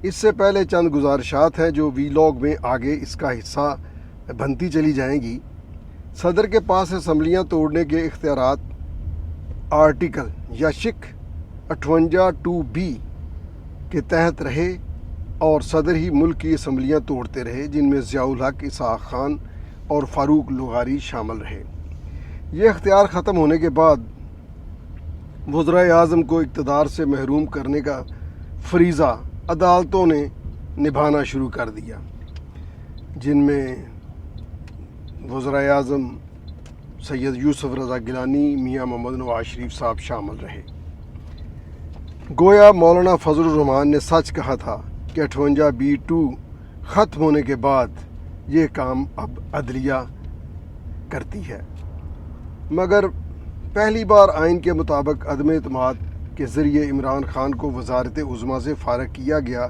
اس سے پہلے چند گزارشات ہیں جو وی لاگ میں آگے اس کا حصہ بنتی چلی جائیں گی۔ صدر کے پاس اسمبلیاں توڑنے کے اختیارات آرٹیکل یا شک 58(2)B کے تحت رہے اور صدر ہی ملک کی اسمبلیاں توڑتے رہے، جن میں ضیاء الحق، اسحاق خان اور فاروق لغاری شامل رہے۔ یہ اختیار ختم ہونے کے بعد وزرائے اعظم کو اقتدار سے محروم کرنے کا فریضہ عدالتوں نے نبھانا شروع کر دیا، جن میں وزرائے اعظم سید یوسف رضا گیلانی، میاں محمد نواز شریف صاحب شامل رہے۔ گویا مولانا فضل الرحمان نے سچ کہا تھا کہ 58(2) ختم ہونے کے بعد یہ کام اب عدلیہ کرتی ہے، مگر پہلی بار آئین کے مطابق عدم اعتماد کے ذریعے عمران خان کو وزارت عظمیٰ سے فارغ کیا گیا